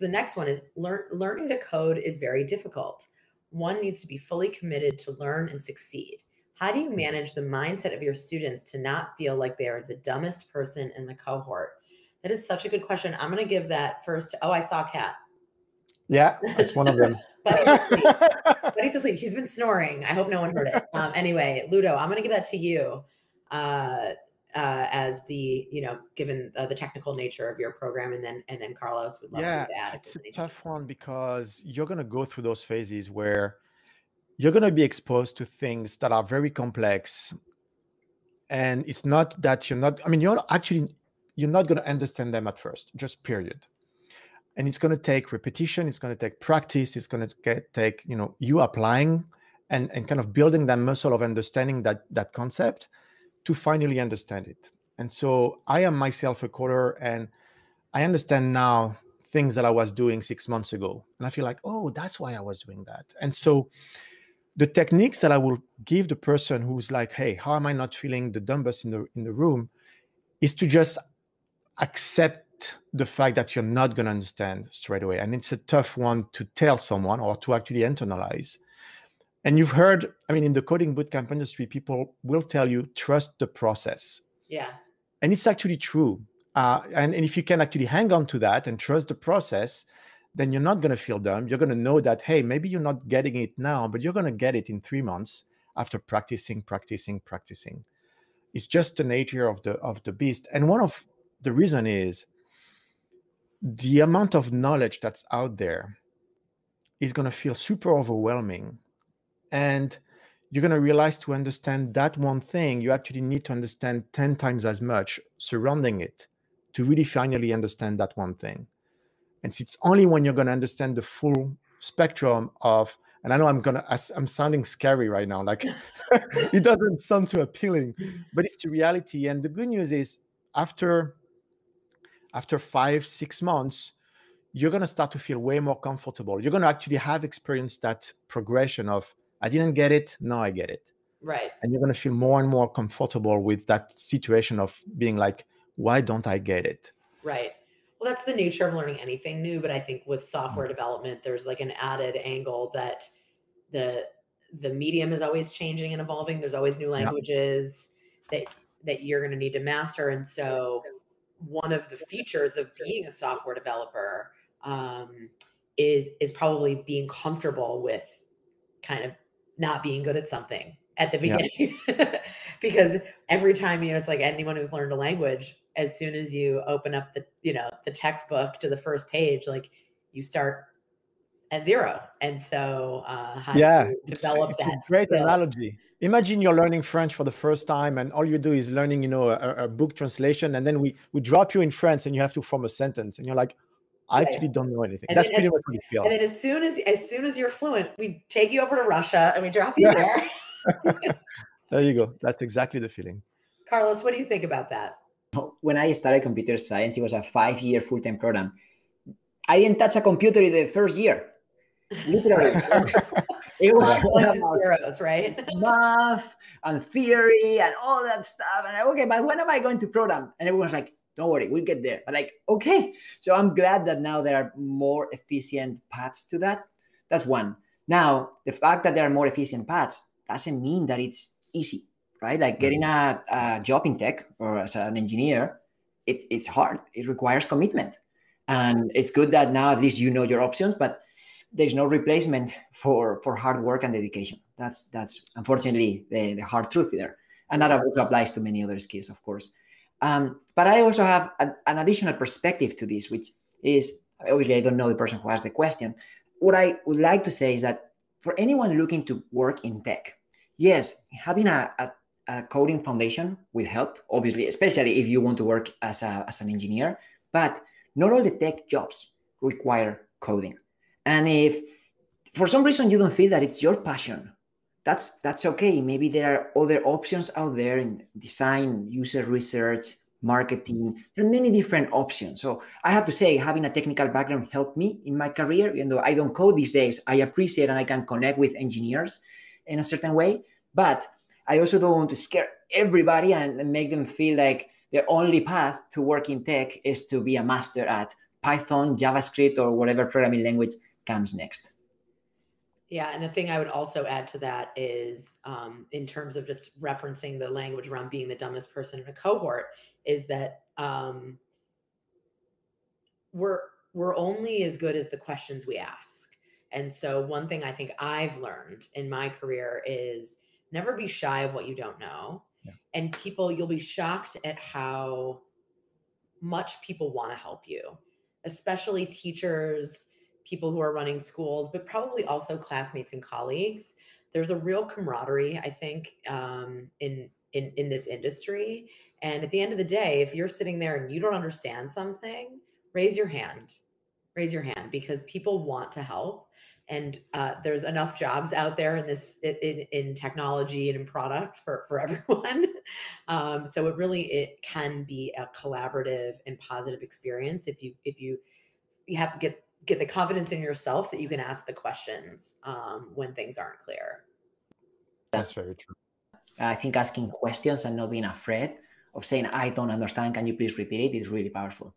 the next one is learning to code is very difficult. One needs to be fully committed to learn and succeed. How do you manage the mindset of your students to not feel like they are the dumbest person in the cohort? That is such a good question. I'm going to give that first to, I saw a cat. Yeah, that's one of them. Buddy's asleep. He's been snoring. I hope no one heard it. Anyway, Ludo, I'm going to give that to you as the, given the technical nature of your program, and then Carlos would love you to add. It's a tough one because you're going to go through those phases where you're going to be exposed to things that are very complex. And it's not that you're not going to understand them at first, just period. And it's going to take repetition. It's going to take practice. It's going to take, you applying and kind of building that muscle of understanding that concept to finally understand it. And so I am myself a coder, and I understand now things that I was doing 6 months ago. And I feel like, oh, that's why I was doing that. And so the techniques that I will give the person who's like, hey, how am I not feeling the dumbest in the room, is to just accept the fact that you're not going to understand straight away. And it's a tough one to tell someone or to actually internalize. And you've heard, in the coding bootcamp industry, people will tell you, trust the process. Yeah. And it's actually true. And if you can actually hang on to that and trust the process, then you're not going to feel dumb. You're going to know that, hey, maybe you're not getting it now, but you're going to get it in 3 months after practicing. It's just the nature of the beast. And one of the reason is the amount of knowledge that's out there is going to feel super overwhelming. And you're going to realize to understand that one thing, you actually need to understand 10 times as much surrounding it to really finally understand that one thing. And it's only when you're going to understand the full spectrum of, and I know I'm sounding scary right now, like it doesn't sound too appealing, but it's the reality. And the good news is after 5-6 months, you're going to start to feel way more comfortable. You're going to actually have experienced that progression of, I didn't get it, now I get it. Right. And you're going to feel more and more comfortable with that situation of being like, why don't I get it? Right. Well, that's the nature of learning anything new. But I think with software development, there's like an added angle that the medium is always changing and evolving. There's always new languages that you're going to need to master. And so one of the features of being a software developer is probably being comfortable with kind of not being good at something at the beginning. Because every time, it's like anyone who's learned a language, as soon as you open up the textbook to the first page, like you start at zero. And so how to develop it's a great analogy. Imagine you're learning French for the first time and all you do is learning, a book translation. And then we drop you in France and you have to form a sentence and you're like, I actually don't know anything. And that's pretty much what it feels. And then as soon as you're fluent, we take you over to Russia and we drop you there. There you go. That's exactly the feeling. Carlos, what do you think about that? When I started computer science, it was a 5-year full-time program. I didn't touch a computer in the first year. Literally. It was about zeros, right? Math and theory and all that stuff. And okay, but when am I going to program? And everyone's like, don't worry, we'll get there. But like, okay. So I'm glad that now there are more efficient paths to that. That's one. Now, the fact that there are more efficient paths doesn't mean that it's easy, right? Like getting a job in tech or as an engineer, it's hard. It requires commitment. And it's good that now at least you know your options, but there's no replacement for hard work and dedication. That's unfortunately the hard truth there. And that also applies to many other skills, of course. But I also have an additional perspective to this, which is, obviously I don't know the person who asked the question. What I would like to say is that for anyone looking to work in tech, yes, having a coding foundation will help, obviously, especially if you want to work as an engineer. But not all the tech jobs require coding. And if for some reason you don't feel that it's your passion, that's okay. Maybe there are other options out there in design, user research, marketing. There are many different options. So I have to say, having a technical background helped me in my career. Even though I don't code these days, I appreciate and I can connect with engineers in a certain way. But I also don't want to scare everybody and make them feel like the only path to work in tech is to be a master at Python, JavaScript, or whatever programming language comes next. Yeah, and the thing I would also add to that is, in terms of just referencing the language around being the dumbest person in a cohort, is that we're only as good as the questions we ask. And so one thing I think I've learned in my career is never be shy of what you don't know. Yeah. And you'll be shocked at how much people want to help you, especially teachers, people who are running schools, but probably also classmates and colleagues. There's a real camaraderie, I think, in this industry. And at the end of the day, if you're sitting there and you don't understand something, raise your hand. Raise your hand, because people want to help. And there's enough jobs out there in technology and in product for everyone. So it can be a collaborative and positive experience if you have get the confidence in yourself that you can ask the questions when things aren't clear. That's very true. I think asking questions and not being afraid of saying, I don't understand, can you please repeat it, is really powerful.